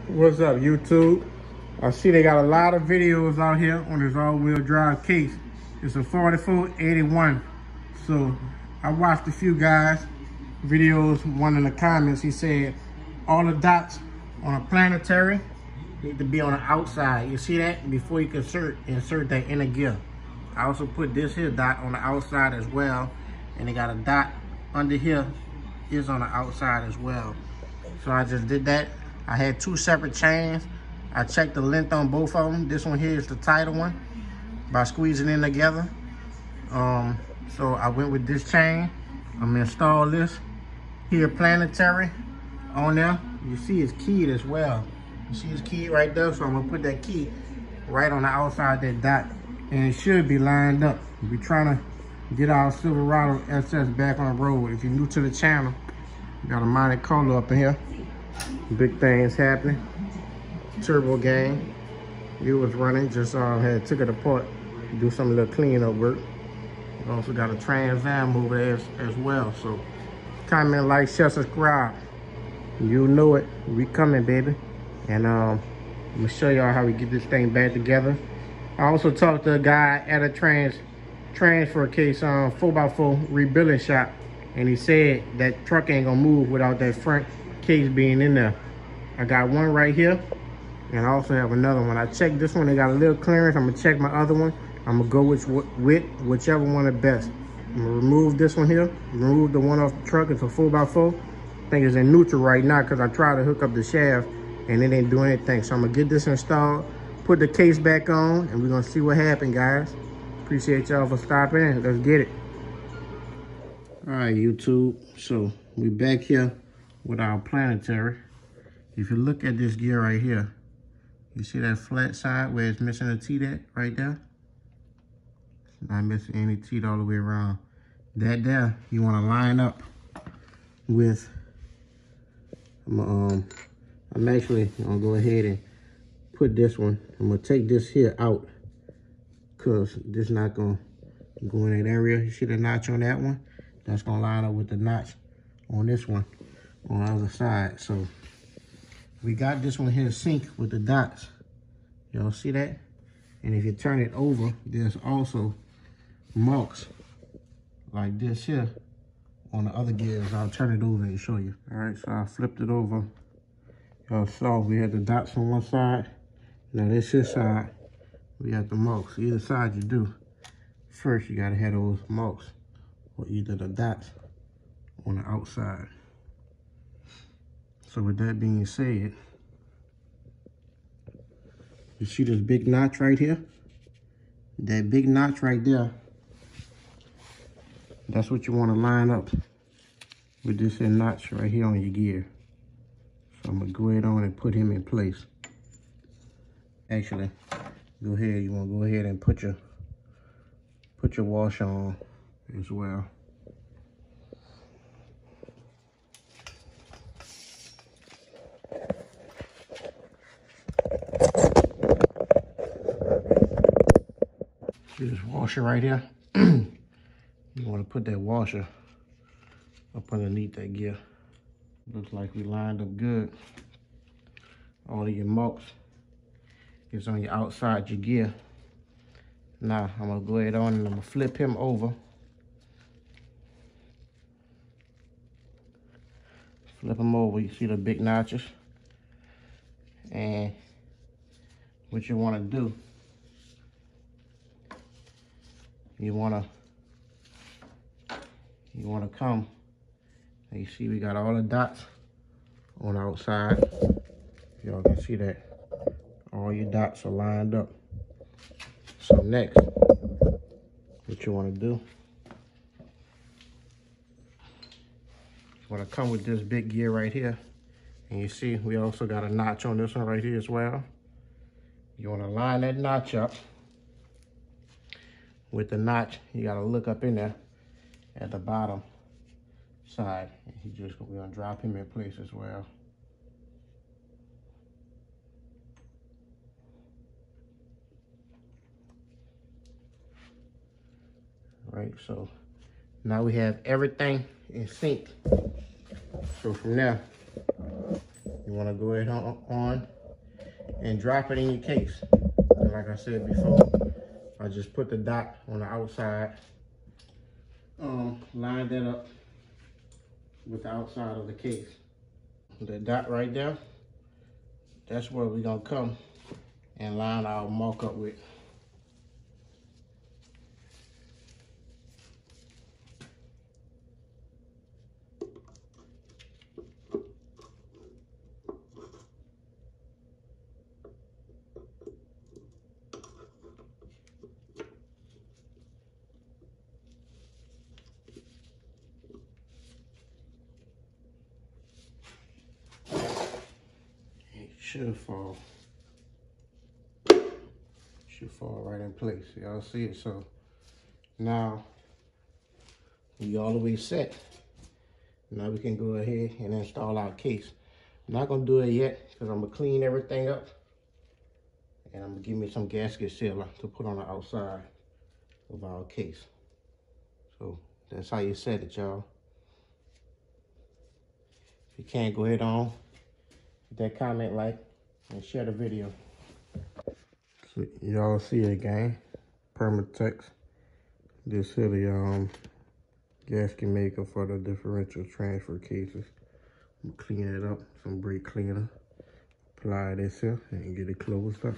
What's up, YouTube? I see they got a lot of videos out here on this all-wheel drive case. It's a 4481. So I watched a few guys' videos. One in the comments, he said all the dots on a planetary need to be on the outside. You see that? Before you can insert that inner gear. I also put this here dot on the outside as well. And they got a dot under here is on the outside as well. So I just did that. I had two separate chains. I checked the length on both of them. This one here is the tighter one by squeezing in together. So I went with this chain. I'm gonna install this here planetary on there. You see it's keyed as well. You see it's keyed right there. So I'm gonna put that key right on the outside of that dot. And it should be lined up. We're trying to get our Silverado SS back on the road. If you're new to the channel, got a Monte Carlo up in here. Big things happening. Turbo gang. It was running. Just took it apart to do some little cleanup work. We also got a Trans Am over there as well. So comment, like, share, subscribe. You know it. We coming, baby. And I'm gonna show y'all how we get this thing back together. I also talked to a guy at a transfer case 4x4 rebuilding shop, and he said that truck ain't gonna move without that front case being in there. I got one right here, and I also have another one. I checked this one, they got a little clearance. I'm gonna check my other one. I'm gonna go with whichever one is best. I'm gonna remove this one here, remove the one off the truck. It's a 4x4. I think it's in neutral right now because I tried to hook up the shaft and it didn't do anything. So I'm gonna get this installed, put the case back on, and we're gonna see what happened, guys. Appreciate y'all for stopping in. Let's get it. All right, YouTube. So we back here with our planetary. If you look at this gear right here, you see that flat side where it's missing a teeth at right there? It's not missing any teeth all the way around. That there, you want to line up with, I'm actually gonna go ahead and put this one. I'm gonna take this here out because this not gonna go in that area. You see the notch on that one? That's gonna line up with the notch on this one on the other side. So we got this one here synced with the dots. Y'all see that? And if you turn it over, there's also marks like this here on the other gears. I'll turn it over and show you. All right, so I flipped it over. Y'all saw we had the dots on one side. Now this side, we got the marks. Either side you do, first you gotta have those marks or either the dots on the outside. So with that being said, you see this big notch right here? That big notch right there, that's what you want to line up with this here notch right here on your gear. So I'm gonna go ahead on and put him in place. Actually, you want to go ahead and put your washer on as well. See this washer right here? You want to put that washer up underneath that gear. Looks like we lined up good. All of your marks is on your outside your gear. Now I'm gonna go ahead on and I'm gonna flip him over. Flip him over, you see the big notches. And what you wanna do, you wanna come, and you see we got all the dots on the outside. Y'all can see that all your dots are lined up. So next, what you wanna do, you wanna come with this big gear right here. And you see we also got a notch on this one right here as well. You wanna line that notch up. With the notch, you gotta look up in there at the bottom side. And we're gonna drop him in place as well. Right, so now we have everything in sync. So from there, You want to go ahead on and drop it in your case. And like I said before, I just put the dot on the outside, line that up with the outside of the case. The dot right there, that's where we're gonna come and line our mark up with. Should fall right in place. Y'all see it? So now we all the way set. Now we can go ahead and install our case. I'm not gonna do it yet because I'm gonna clean everything up and I'm gonna give me some gasket sealer to put on the outside of our case. So that's how you set it, y'all. If you can, go ahead on, hit that comment, like, and share the video. So y'all see it again, Permatex. This here the gasket maker for the differential transfer cases. I'm gonna clean it up, some brake cleaner. Apply this here and get it closed up.